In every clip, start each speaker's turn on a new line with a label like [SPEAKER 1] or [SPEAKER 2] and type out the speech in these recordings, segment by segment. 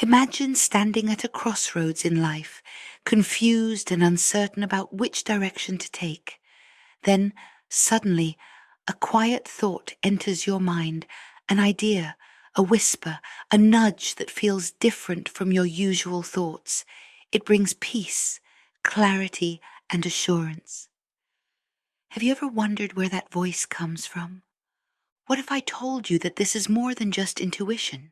[SPEAKER 1] Imagine standing at a crossroads in life, confused and uncertain about which direction to take. Then, suddenly, a quiet thought enters your mind, an idea, a whisper, a nudge that feels different from your usual thoughts. It brings peace, clarity, and assurance. Have you ever wondered where that voice comes from? What if I told you that this is more than just intuition?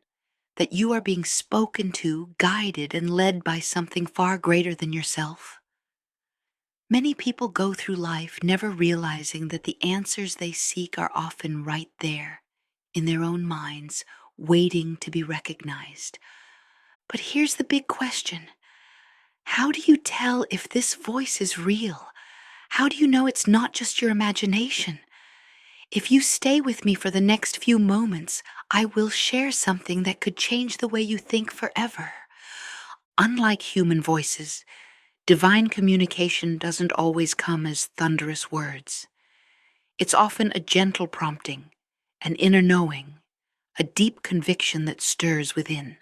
[SPEAKER 1] That you are being spoken to, guided, and led by something far greater than yourself? Many people go through life never realizing that the answers they seek are often right there, in their own minds, waiting to be recognized. But here's the big question. How do you tell if this voice is real? How do you know it's not just your imagination? If you stay with me for the next few moments, I will share something that could change the way you think forever. Unlike human voices, divine communication doesn't always come as thunderous words. It's often a gentle prompting, an inner knowing, a deep conviction that stirs within.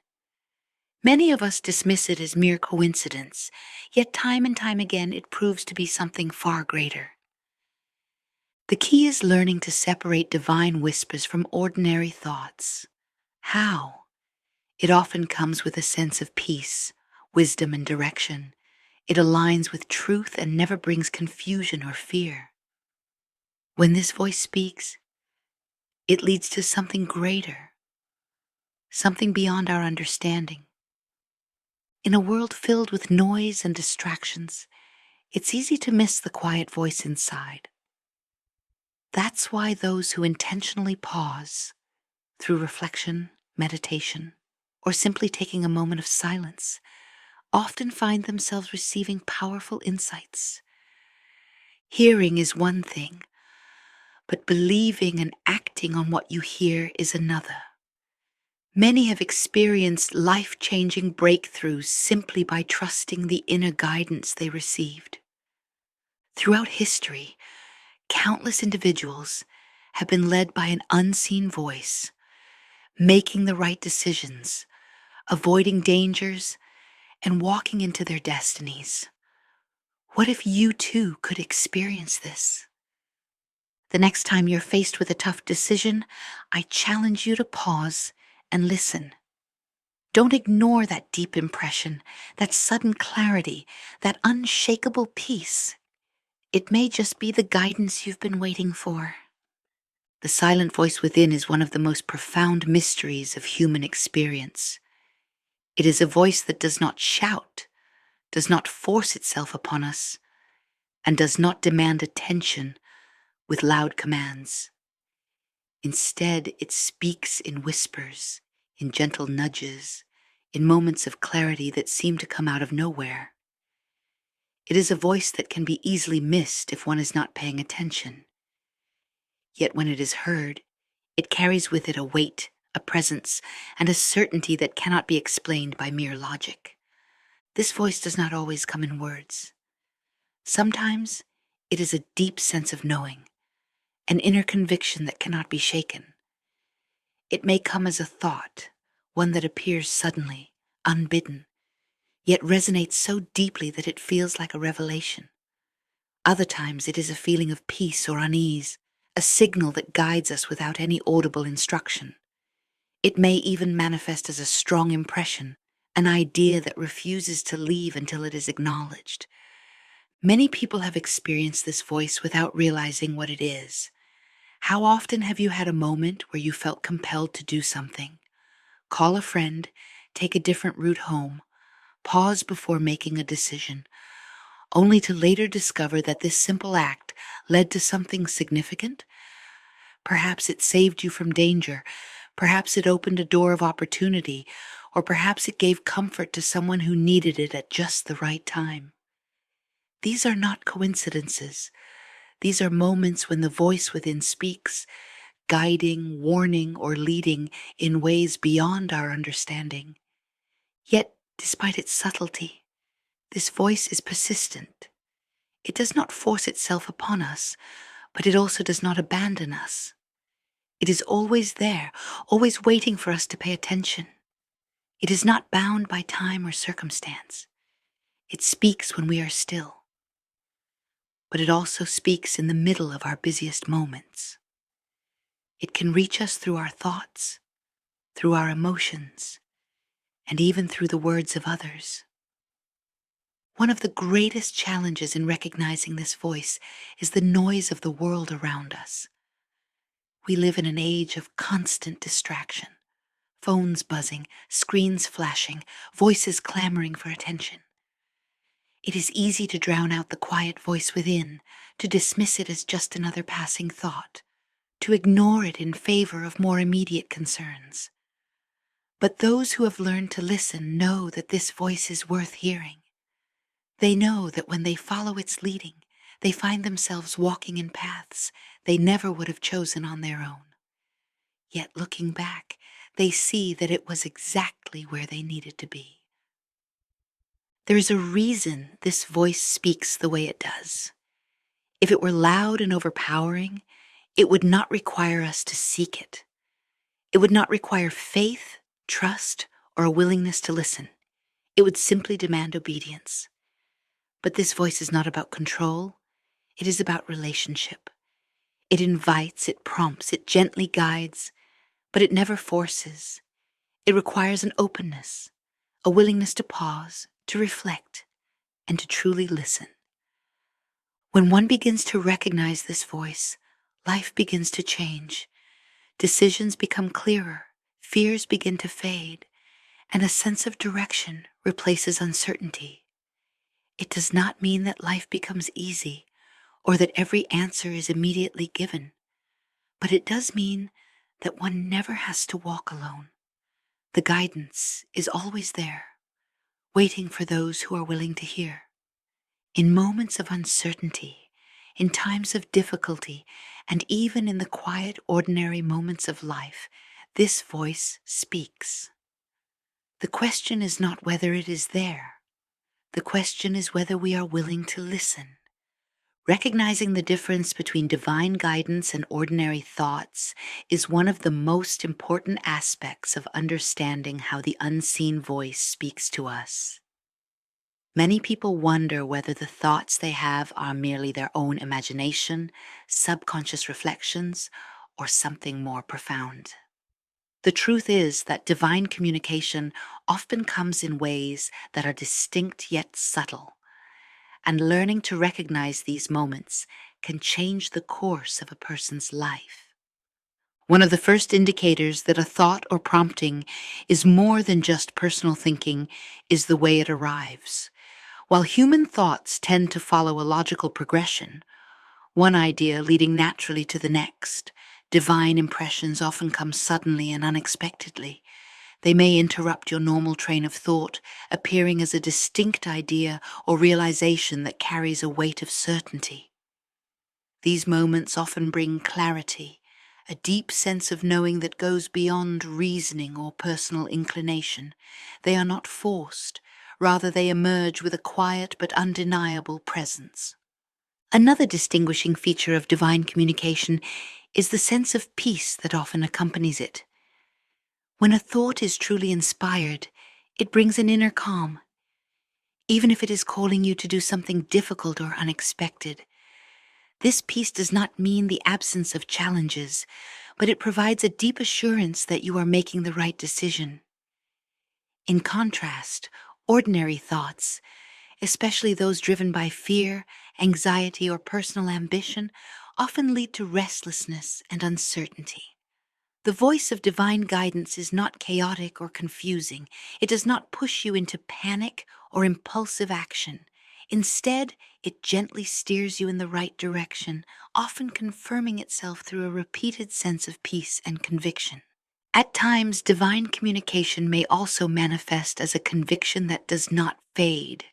[SPEAKER 1] Many of us dismiss it as mere coincidence, yet time and time again it proves to be something far greater. The key is learning to separate divine whispers from ordinary thoughts. How? It often comes with a sense of peace, wisdom, and direction. It aligns with truth and never brings confusion or fear. When this voice speaks, it leads to something greater, something beyond our understanding. In a world filled with noise and distractions, it's easy to miss the quiet voice inside. That's why those who intentionally pause, through reflection, meditation, or simply taking a moment of silence, often find themselves receiving powerful insights. Hearing is one thing, but believing and acting on what you hear is another. Many have experienced life-changing breakthroughs simply by trusting the inner guidance they received. Throughout history, countless individuals have been led by an unseen voice, making the right decisions, avoiding dangers, and walking into their destinies. What if you too could experience this? The next time you're faced with a tough decision, I challenge you to pause and listen. Don't ignore that deep impression, that sudden clarity, that unshakable peace. It may just be the guidance you've been waiting for. The silent voice within is one of the most profound mysteries of human experience. It is a voice that does not shout, does not force itself upon us, and does not demand attention with loud commands. Instead, it speaks in whispers, in gentle nudges, in moments of clarity that seem to come out of nowhere. It is a voice that can be easily missed if one is not paying attention. Yet when it is heard, it carries with it a weight, a presence, and a certainty that cannot be explained by mere logic. This voice does not always come in words. Sometimes it is a deep sense of knowing, an inner conviction that cannot be shaken. It may come as a thought, one that appears suddenly, unbidden, yet resonates so deeply that it feels like a revelation. Other times it is a feeling of peace or unease, a signal that guides us without any audible instruction. It may even manifest as a strong impression, an idea that refuses to leave until it is acknowledged. Many people have experienced this voice without realizing what it is. How often have you had a moment where you felt compelled to do something? Call a friend, take a different route home, pause before making a decision, only to later discover that this simple act led to something significant? Perhaps it saved you from danger, perhaps it opened a door of opportunity, or perhaps it gave comfort to someone who needed it at just the right time. These are not coincidences. These are moments when the voice within speaks, guiding, warning, or leading in ways beyond our understanding. Yet, despite its subtlety, this voice is persistent. It does not force itself upon us, but it also does not abandon us. It is always there, always waiting for us to pay attention. It is not bound by time or circumstance. It speaks when we are still, but it also speaks in the middle of our busiest moments. It can reach us through our thoughts, through our emotions, and even through the words of others. One of the greatest challenges in recognizing this voice is the noise of the world around us. We live in an age of constant distraction. Phones buzzing, screens flashing, voices clamoring for attention. It is easy to drown out the quiet voice within, to dismiss it as just another passing thought, to ignore it in favor of more immediate concerns. But those who have learned to listen know that this voice is worth hearing. They know that when they follow its leading, they find themselves walking in paths they never would have chosen on their own. Yet looking back, they see that it was exactly where they needed to be. There is a reason this voice speaks the way it does. If it were loud and overpowering, it would not require us to seek it. It would not require faith, trust, or a willingness to listen. It would simply demand obedience. But this voice is not about control. It is about relationship. It invites, it prompts, it gently guides, but it never forces. It requires an openness, a willingness to pause, to reflect, and to truly listen. When one begins to recognize this voice, life begins to change. Decisions become clearer, fears begin to fade, and a sense of direction replaces uncertainty. It does not mean that life becomes easy or that every answer is immediately given, but it does mean that one never has to walk alone. The guidance is always there, waiting for those who are willing to hear. In moments of uncertainty, in times of difficulty, and even in the quiet, ordinary moments of life, this voice speaks. The question is not whether it is there. The question is whether we are willing to listen. Recognizing the difference between divine guidance and ordinary thoughts is one of the most important aspects of understanding how the unseen voice speaks to us. Many people wonder whether the thoughts they have are merely their own imagination, subconscious reflections, or something more profound. The truth is that divine communication often comes in ways that are distinct yet subtle, and learning to recognize these moments can change the course of a person's life. One of the first indicators that a thought or prompting is more than just personal thinking is the way it arrives. While human thoughts tend to follow a logical progression, one idea leading naturally to the next, divine impressions often come suddenly and unexpectedly. They may interrupt your normal train of thought, appearing as a distinct idea or realization that carries a weight of certainty. These moments often bring clarity, a deep sense of knowing that goes beyond reasoning or personal inclination. They are not forced, rather they emerge with a quiet but undeniable presence. Another distinguishing feature of divine communication is the sense of peace that often accompanies it. When a thought is truly inspired, it brings an inner calm. Even if it is calling you to do something difficult or unexpected, this peace does not mean the absence of challenges, but it provides a deep assurance that you are making the right decision. In contrast, ordinary thoughts, especially those driven by fear, anxiety, or personal ambition, often lead to restlessness and uncertainty. The voice of divine guidance is not chaotic or confusing. It does not push you into panic or impulsive action. Instead, it gently steers you in the right direction, often confirming itself through a repeated sense of peace and conviction. At times, divine communication may also manifest as a conviction that does not fade.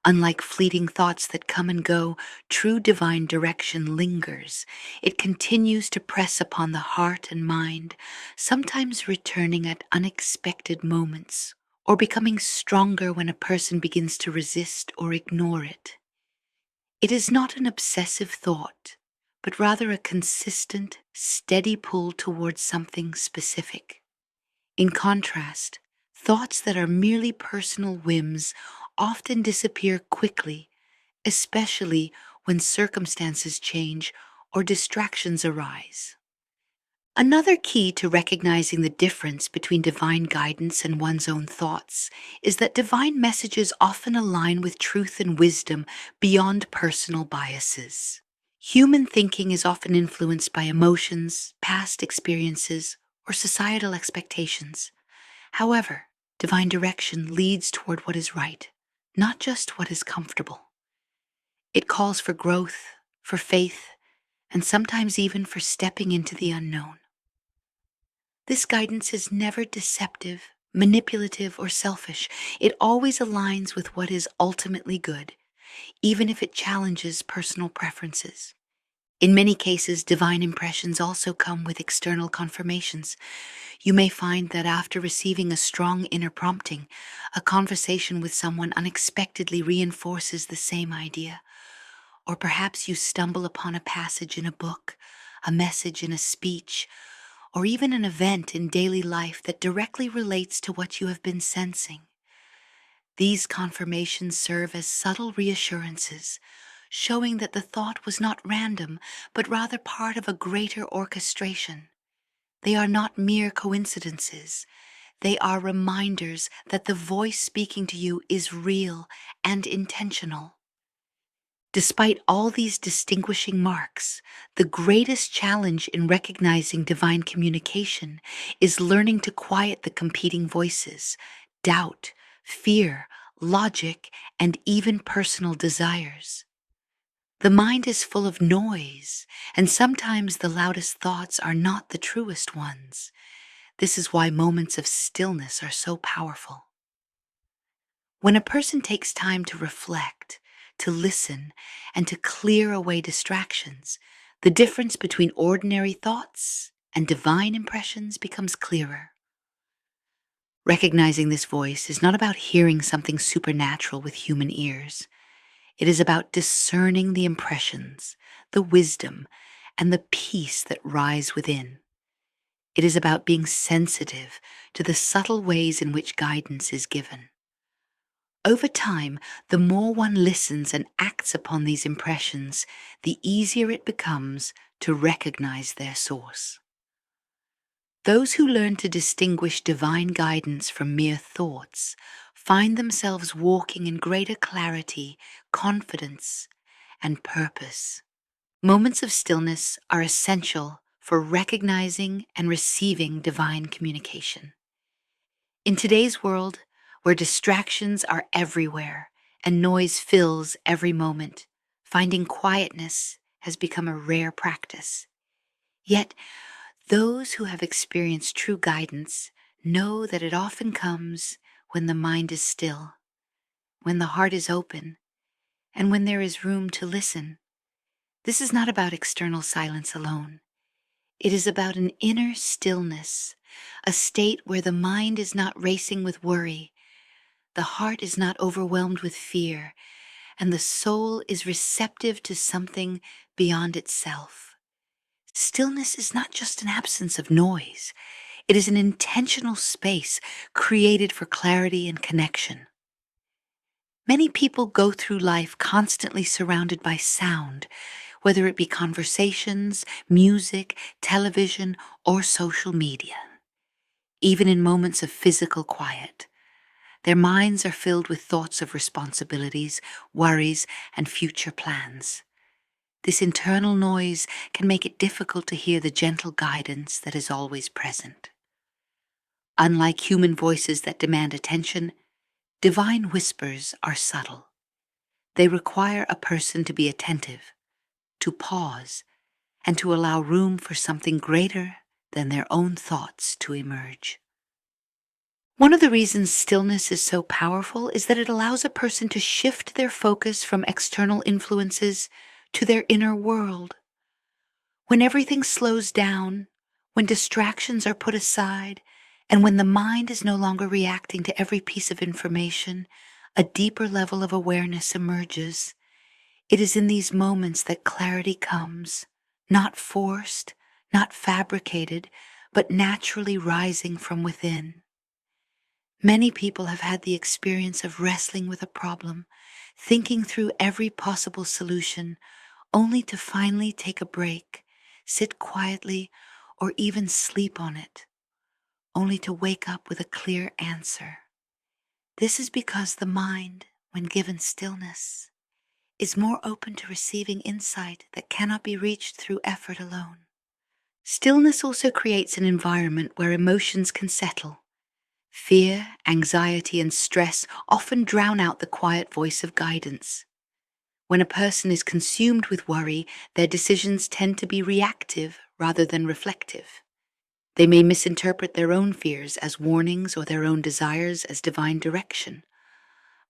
[SPEAKER 1] Unlike fleeting thoughts that come and go, true divine direction lingers. It continues to press upon the heart and mind, sometimes returning at unexpected moments, or becoming stronger when a person begins to resist or ignore it. It is not an obsessive thought, but rather a consistent, steady pull towards something specific. In contrast, Thoughts that are merely personal whims often disappear quickly, especially when circumstances change or distractions arise. Another key to recognizing the difference between divine guidance and one's own thoughts is that divine messages often align with truth and wisdom beyond personal biases. Human thinking is often influenced by emotions, past experiences, or societal expectations. However, divine direction leads toward what is right, not just what is comfortable. It calls for growth, for faith, and sometimes even for stepping into the unknown. This guidance is never deceptive, manipulative, or selfish. It always aligns with what is ultimately good, even if it challenges personal preferences. In many cases, divine impressions also come with external confirmations. You may find that after receiving a strong inner prompting, a conversation with someone unexpectedly reinforces the same idea. Or perhaps you stumble upon a passage in a book, a message in a speech, or even an event in daily life that directly relates to what you have been sensing. These confirmations serve as subtle reassurances, showing that the thought was not random, but rather part of a greater orchestration. They are not mere coincidences. They are reminders that the voice speaking to you is real and intentional. Despite all these distinguishing marks, the greatest challenge in recognizing divine communication is learning to quiet the competing voices, doubt, fear, logic, and even personal desires. The mind is full of noise, and sometimes the loudest thoughts are not the truest ones. This is why moments of stillness are so powerful. When a person takes time to reflect, to listen, and to clear away distractions, the difference between ordinary thoughts and divine impressions becomes clearer. Recognizing this voice is not about hearing something supernatural with human ears. It is about discerning the impressions, the wisdom, and the peace that rise within. It is about being sensitive to the subtle ways in which guidance is given. Over time, the more one listens and acts upon these impressions, the easier it becomes to recognize their source. Those who learn to distinguish divine guidance from mere thoughts find themselves walking in greater clarity, confidence, and purpose. Moments of stillness are essential for recognizing and receiving divine communication. In today's world, where distractions are everywhere and noise fills every moment, finding quietness has become a rare practice. Yet, those who have experienced true guidance know that it often comes when the mind is still, when the heart is open, and when there is room to listen. This is not about external silence alone. It is about an inner stillness, a state where the mind is not racing with worry, the heart is not overwhelmed with fear, and the soul is receptive to something beyond itself. Stillness is not just an absence of noise. It is an intentional space created for clarity and connection. Many people go through life constantly surrounded by sound, whether it be conversations, music, television, or social media. Even in moments of physical quiet, their minds are filled with thoughts of responsibilities, worries, and future plans. This internal noise can make it difficult to hear the gentle guidance that is always present. Unlike human voices that demand attention, divine whispers are subtle. They require a person to be attentive, to pause, and to allow room for something greater than their own thoughts to emerge. One of the reasons stillness is so powerful is that it allows a person to shift their focus from external influences to their inner world. When everything slows down, when distractions are put aside, and when the mind is no longer reacting to every piece of information, a deeper level of awareness emerges. It is in these moments that clarity comes, not forced, not fabricated, but naturally rising from within. Many people have had the experience of wrestling with a problem, thinking through every possible solution, only to finally take a break, sit quietly, or even sleep on it, only to wake up with a clear answer. This is because the mind, when given stillness, is more open to receiving insight that cannot be reached through effort alone. Stillness also creates an environment where emotions can settle. Fear, anxiety, and stress often drown out the quiet voice of guidance. When a person is consumed with worry, their decisions tend to be reactive rather than reflective. They may misinterpret their own fears as warnings or their own desires as divine direction.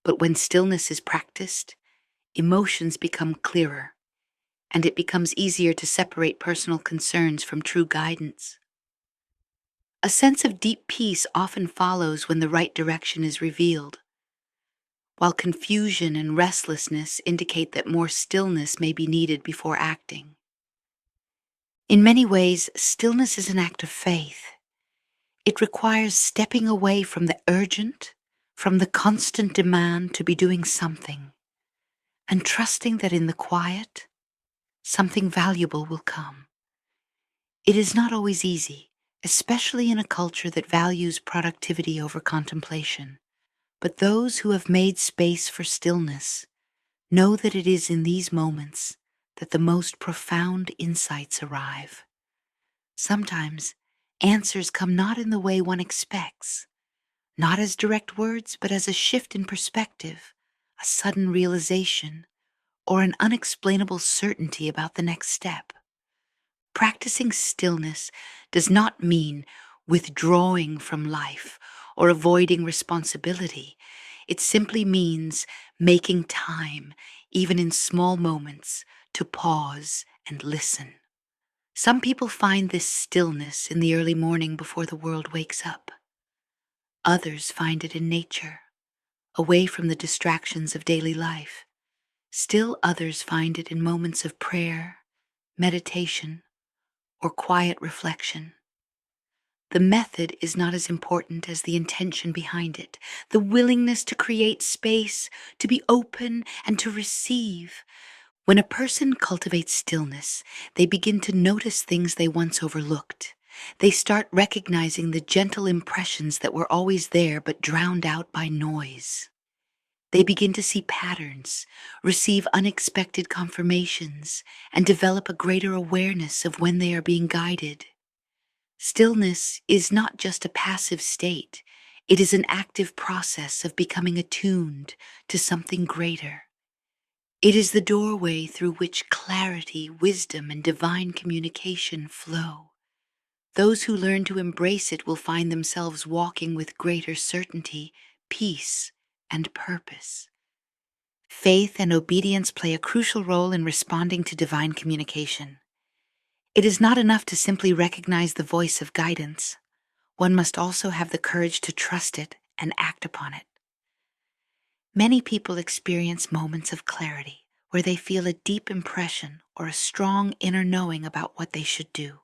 [SPEAKER 1] But when stillness is practiced, emotions become clearer, and it becomes easier to separate personal concerns from true guidance. A sense of deep peace often follows when the right direction is revealed, while confusion and restlessness indicate that more stillness may be needed before acting. In many ways, stillness is an act of faith. It requires stepping away from the urgent, from the constant demand to be doing something, and trusting that in the quiet, something valuable will come. It is not always easy, especially in a culture that values productivity over contemplation. But those who have made space for stillness know that it is in these moments that the most profound insights arrive. Sometimes answers come not in the way one expects, not as direct words, but as a shift in perspective, a sudden realization, or an unexplainable certainty about the next step. Practicing stillness does not mean withdrawing from life or avoiding responsibility. It simply means making time, even in small moments, to pause and listen. Some people find this stillness in the early morning before the world wakes up. Others find it in nature, away from the distractions of daily life. Still others find it in moments of prayer, meditation, or quiet reflection. The method is not as important as the intention behind it, the willingness to create space, to be open, and to receive. When a person cultivates stillness, they begin to notice things they once overlooked. They start recognizing the gentle impressions that were always there but drowned out by noise. They begin to see patterns, receive unexpected confirmations, and develop a greater awareness of when they are being guided. Stillness is not just a passive state. It is an active process of becoming attuned to something greater. It is the doorway through which clarity, wisdom, and divine communication flow. Those who learn to embrace it will find themselves walking with greater certainty, peace, and purpose. Faith and obedience play a crucial role in responding to divine communication. It is not enough to simply recognize the voice of guidance. One must also have the courage to trust it and act upon it. Many people experience moments of clarity where they feel a deep impression or a strong inner knowing about what they should do,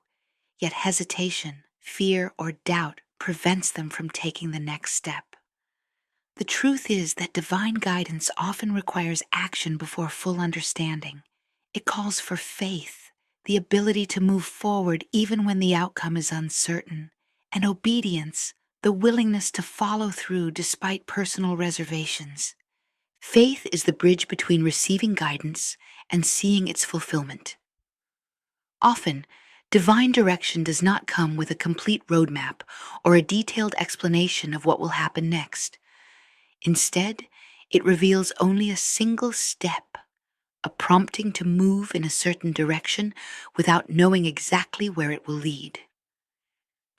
[SPEAKER 1] yet hesitation, fear, or doubt prevents them from taking the next step. The truth is that divine guidance often requires action before full understanding. It calls for faith, the ability to move forward even when the outcome is uncertain, and obedience, the willingness to follow through despite personal reservations. Faith is the bridge between receiving guidance and seeing its fulfillment. Often, divine direction does not come with a complete roadmap or a detailed explanation of what will happen next. Instead, it reveals only a single step, a prompting to move in a certain direction without knowing exactly where it will lead.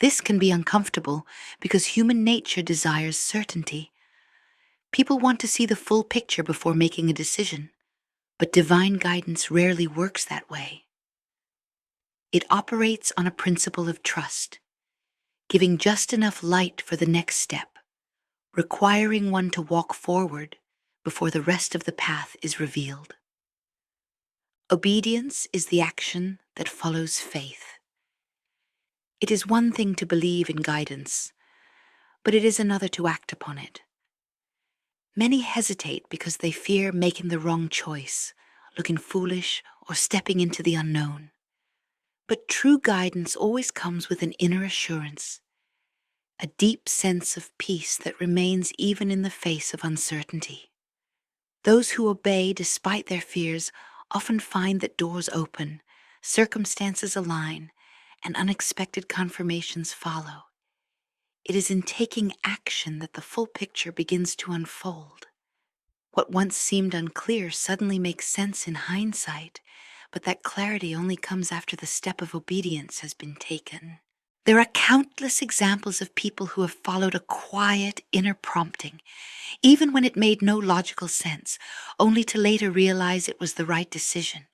[SPEAKER 1] This can be uncomfortable because human nature desires certainty. People want to see the full picture before making a decision, but divine guidance rarely works that way. It operates on a principle of trust, giving just enough light for the next step, requiring one to walk forward before the rest of the path is revealed. Obedience is the action that follows faith. It is one thing to believe in guidance, but it is another to act upon it. Many hesitate because they fear making the wrong choice, looking foolish, or stepping into the unknown. But true guidance always comes with an inner assurance, a deep sense of peace that remains even in the face of uncertainty. Those who obey despite their fears often find that doors open, circumstances align, and unexpected confirmations follow. It is in taking action that the full picture begins to unfold. What once seemed unclear suddenly makes sense in hindsight, but that clarity only comes after the step of obedience has been taken. There are countless examples of people who have followed a quiet inner prompting, even when it made no logical sense, only to later realize it was the right decision.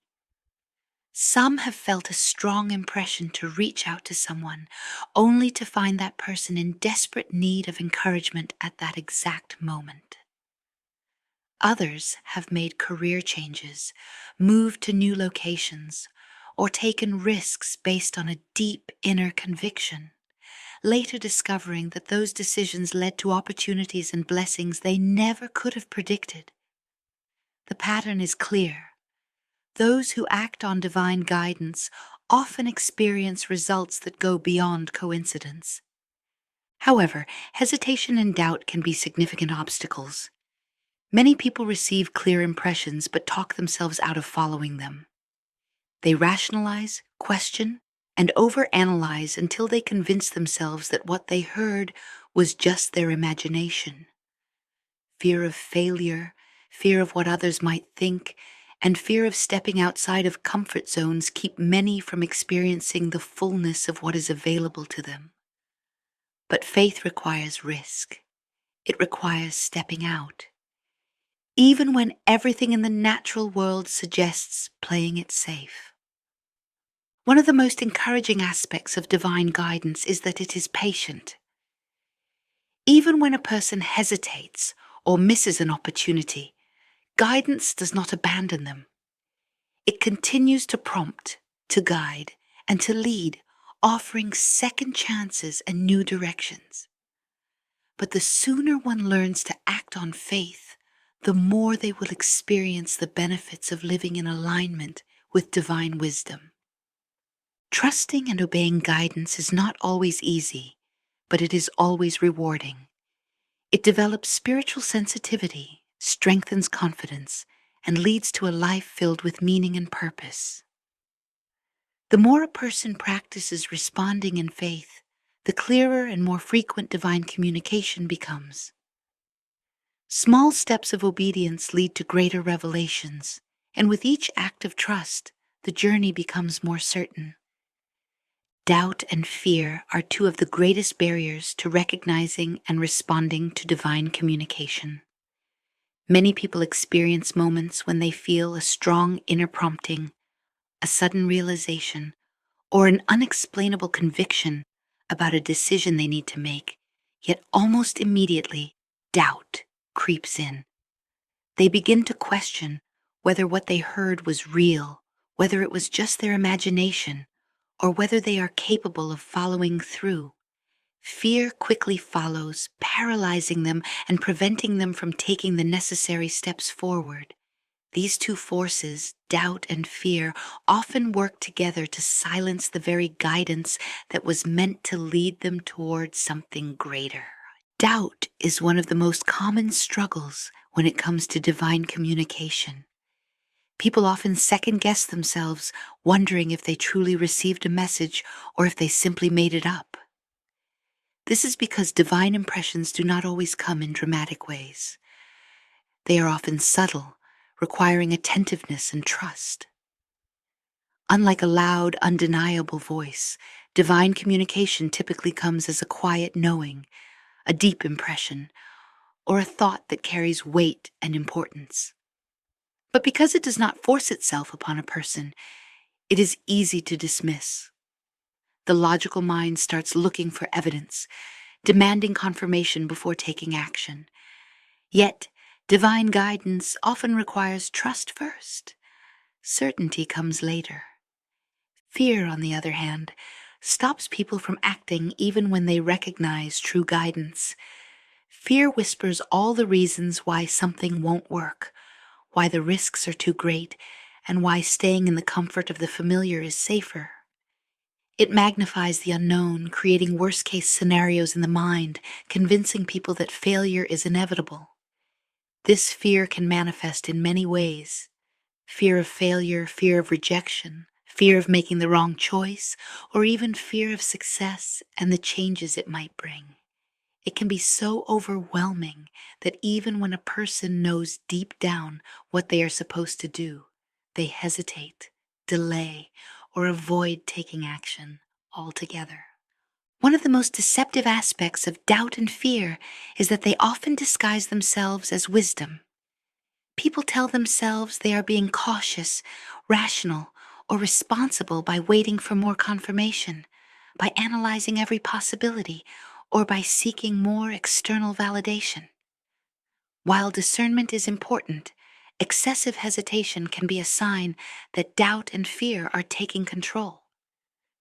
[SPEAKER 1] Some have felt a strong impression to reach out to someone, only to find that person in desperate need of encouragement at that exact moment. Others have made career changes, moved to new locations, or taken risks based on a deep inner conviction, later discovering that those decisions led to opportunities and blessings they never could have predicted. The pattern is clear. Those who act on divine guidance often experience results that go beyond coincidence. However, hesitation and doubt can be significant obstacles. Many people receive clear impressions but talk themselves out of following them. They rationalize, question, and overanalyze until they convince themselves that what they heard was just their imagination. Fear of failure, fear of what others might think, and fear of stepping outside of comfort zones keep many from experiencing the fullness of what is available to them. But faith requires risk. It requires stepping out, even when everything in the natural world suggests playing it safe. One of the most encouraging aspects of divine guidance is that it is patient. Even when a person hesitates or misses an opportunity, guidance does not abandon them. It continues to prompt, to guide, and to lead, offering second chances and new directions. But the sooner one learns to act on faith, the more they will experience the benefits of living in alignment with divine wisdom. Trusting and obeying guidance is not always easy, but it is always rewarding. It develops spiritual sensitivity, strengthens confidence, and leads to a life filled with meaning and purpose. The more a person practices responding in faith, the clearer and more frequent divine communication becomes. Small steps of obedience lead to greater revelations, and with each act of trust, the journey becomes more certain. Doubt and fear are two of the greatest barriers to recognizing and responding to divine communication. Many people experience moments when they feel a strong inner prompting, a sudden realization, or an unexplainable conviction about a decision they need to make, yet almost immediately, doubt creeps in. They begin to question whether what they heard was real, whether it was just their imagination, or whether they are capable of following through. Fear quickly follows, paralyzing them and preventing them from taking the necessary steps forward. These two forces, doubt and fear, often work together to silence the very guidance that was meant to lead them towards something greater. Doubt is one of the most common struggles when it comes to divine communication. People often second-guess themselves, wondering if they truly received a message or if they simply made it up. This is because divine impressions do not always come in dramatic ways. They are often subtle, requiring attentiveness and trust. Unlike a loud, undeniable voice, divine communication typically comes as a quiet knowing, a deep impression, or a thought that carries weight and importance. But because it does not force itself upon a person, it is easy to dismiss. The logical mind starts looking for evidence, demanding confirmation before taking action. Yet, divine guidance often requires trust first. Certainty comes later. Fear, on the other hand, stops people from acting even when they recognize true guidance. Fear whispers all the reasons why something won't work, why the risks are too great, and why staying in the comfort of the familiar is safer. It magnifies the unknown, creating worst-case scenarios in the mind, convincing people that failure is inevitable. This fear can manifest in many ways: fear of failure, fear of rejection, fear of making the wrong choice, or even fear of success and the changes it might bring. It can be so overwhelming that even when a person knows deep down what they are supposed to do, they hesitate, delay, or avoid taking action altogether. One of the most deceptive aspects of doubt and fear is that they often disguise themselves as wisdom. People tell themselves they are being cautious, rational, or responsible by waiting for more confirmation, by analyzing every possibility, or by seeking more external validation. While discernment is important, excessive hesitation can be a sign that doubt and fear are taking control.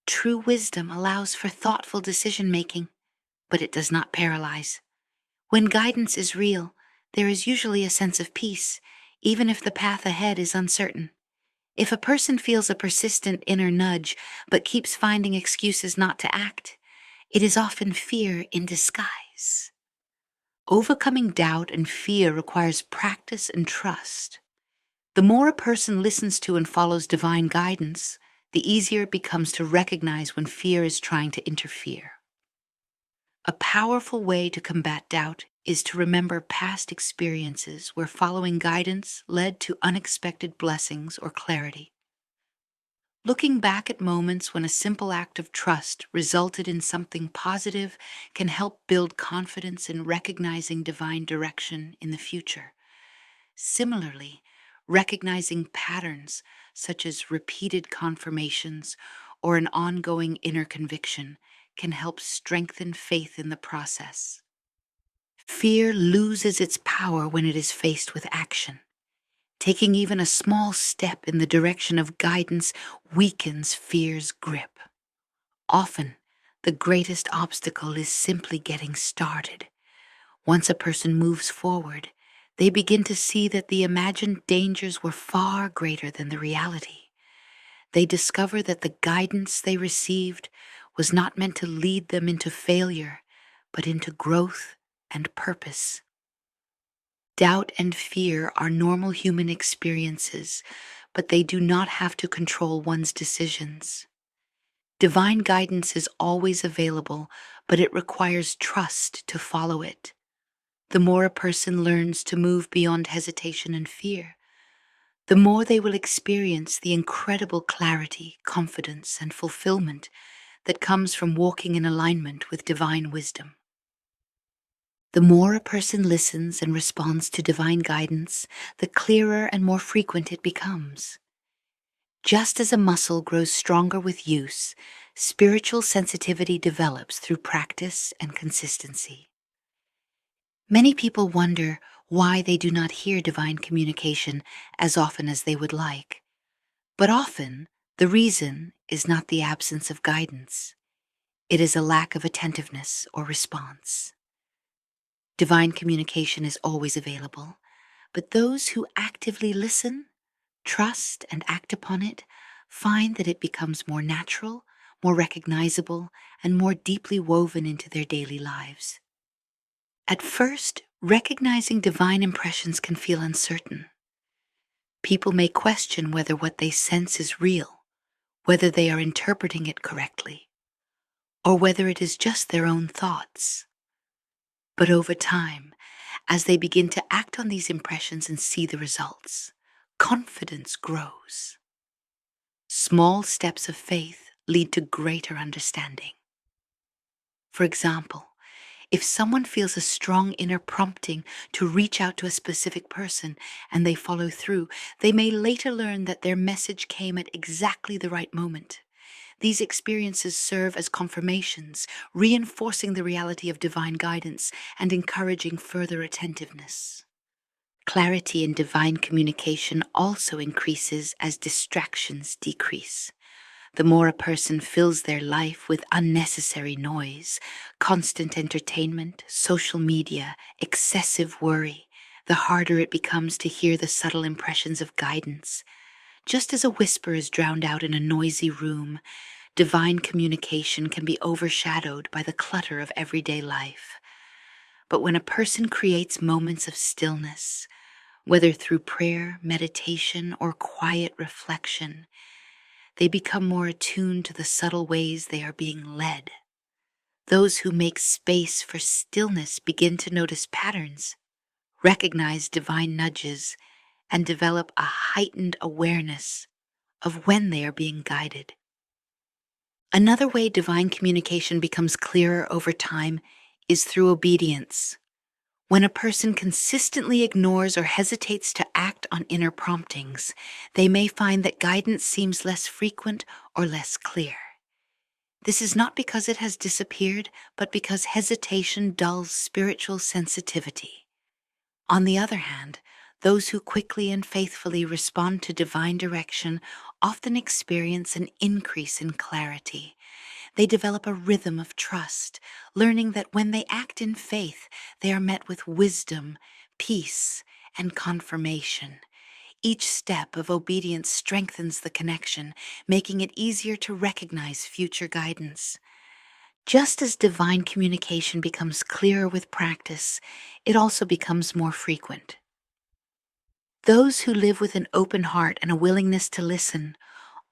[SPEAKER 1] True wisdom allows for thoughtful decision-making, but it does not paralyze. When guidance is real, there is usually a sense of peace, even if the path ahead is uncertain. If a person feels a persistent inner nudge but keeps finding excuses not to act, it is often fear in disguise. Overcoming doubt and fear requires practice and trust. The more a person listens to and follows divine guidance, the easier it becomes to recognize when fear is trying to interfere. A powerful way to combat doubt is to remember past experiences where following guidance led to unexpected blessings or clarity. Looking back at moments when a simple act of trust resulted in something positive can help build confidence in recognizing divine direction in the future. Similarly, recognizing patterns such as repeated confirmations or an ongoing inner conviction can help strengthen faith in the process. Fear loses its power when it is faced with action. Taking even a small step in the direction of guidance weakens fear's grip. Often, the greatest obstacle is simply getting started. Once a person moves forward, they begin to see that the imagined dangers were far greater than the reality. They discover that the guidance they received was not meant to lead them into failure, but into growth and purpose. Doubt and fear are normal human experiences, but they do not have to control one's decisions. Divine guidance is always available, but it requires trust to follow it. The more a person learns to move beyond hesitation and fear, the more they will experience the incredible clarity, confidence, and fulfillment that comes from walking in alignment with divine wisdom. The more a person listens and responds to divine guidance, the clearer and more frequent it becomes. Just as a muscle grows stronger with use, spiritual sensitivity develops through practice and consistency. Many people wonder why they do not hear divine communication as often as they would like. But often, the reason is not the absence of guidance. It is a lack of attentiveness or response. Divine communication is always available, but those who actively listen, trust, and act upon it find that it becomes more natural, more recognizable, and more deeply woven into their daily lives. At first, recognizing divine impressions can feel uncertain. People may question whether what they sense is real, whether they are interpreting it correctly, or whether it is just their own thoughts. But over time, as they begin to act on these impressions and see the results, confidence grows. Small steps of faith lead to greater understanding. For example, if someone feels a strong inner prompting to reach out to a specific person and they follow through, they may later learn that their message came at exactly the right moment. These experiences serve as confirmations, reinforcing the reality of divine guidance and encouraging further attentiveness. Clarity in divine communication also increases as distractions decrease. The more a person fills their life with unnecessary noise, constant entertainment, social media, excessive worry, the harder it becomes to hear the subtle impressions of guidance. Just as a whisper is drowned out in a noisy room, divine communication can be overshadowed by the clutter of everyday life. But when a person creates moments of stillness, whether through prayer, meditation, or quiet reflection, they become more attuned to the subtle ways they are being led. Those who make space for stillness begin to notice patterns, recognize divine nudges, and develop a heightened awareness of when they are being guided. Another way divine communication becomes clearer over time is through obedience. When a person consistently ignores or hesitates to act on inner promptings, they may find that guidance seems less frequent or less clear. This is not because it has disappeared, but because hesitation dulls spiritual sensitivity. On the other hand, those who quickly and faithfully respond to divine direction often experience an increase in clarity. They develop a rhythm of trust, learning that when they act in faith, they are met with wisdom, peace, and confirmation. Each step of obedience strengthens the connection, making it easier to recognize future guidance. Just as divine communication becomes clearer with practice, it also becomes more frequent. Those who live with an open heart and a willingness to listen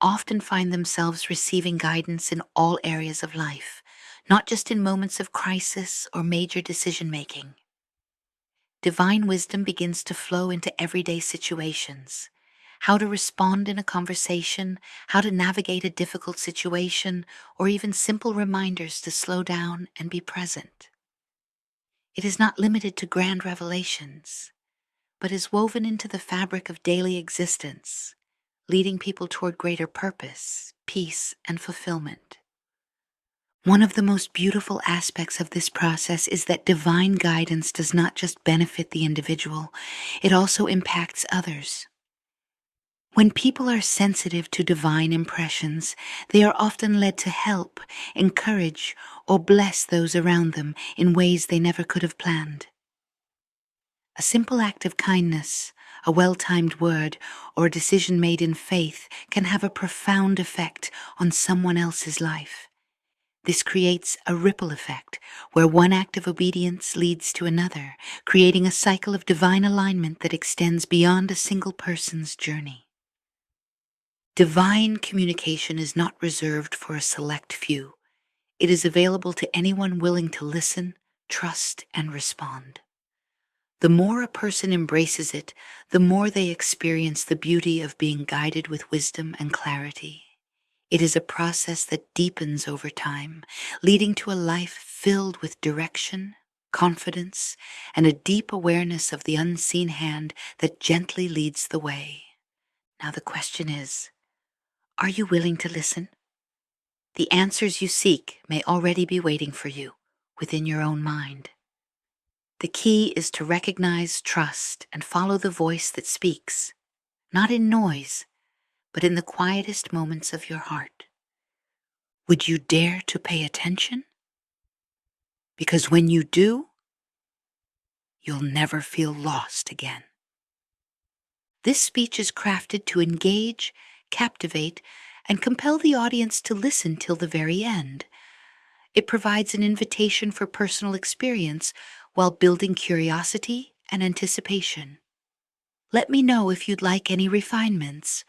[SPEAKER 1] often find themselves receiving guidance in all areas of life, not just in moments of crisis or major decision-making. Divine wisdom begins to flow into everyday situations. How to respond in a conversation, how to navigate a difficult situation, or even simple reminders to slow down and be present. It is not limited to grand revelations, but is woven into the fabric of daily existence, leading people toward greater purpose, peace, and fulfillment. One of the most beautiful aspects of this process is that divine guidance does not just benefit the individual, it also impacts others. When people are sensitive to divine impressions, they are often led to help, encourage, or bless those around them in ways they never could have planned. A simple act of kindness, a well-timed word, or a decision made in faith can have a profound effect on someone else's life. This creates a ripple effect where one act of obedience leads to another, creating a cycle of divine alignment that extends beyond a single person's journey. Divine communication is not reserved for a select few. It is available to anyone willing to listen, trust, and respond. The more a person embraces it, the more they experience the beauty of being guided with wisdom and clarity. It is a process that deepens over time, leading to a life filled with direction, confidence, and a deep awareness of the unseen hand that gently leads the way. Now the question is, are you willing to listen? The answers you seek may already be waiting for you within your own mind. The key is to recognize, trust, and follow the voice that speaks, not in noise, but in the quietest moments of your heart. Would you dare to pay attention? Because when you do, you'll never feel lost again. This speech is crafted to engage, captivate, and compel the audience to listen till the very end. It provides an invitation for personal experience while building curiosity and anticipation. Let me know if you'd like any refinements.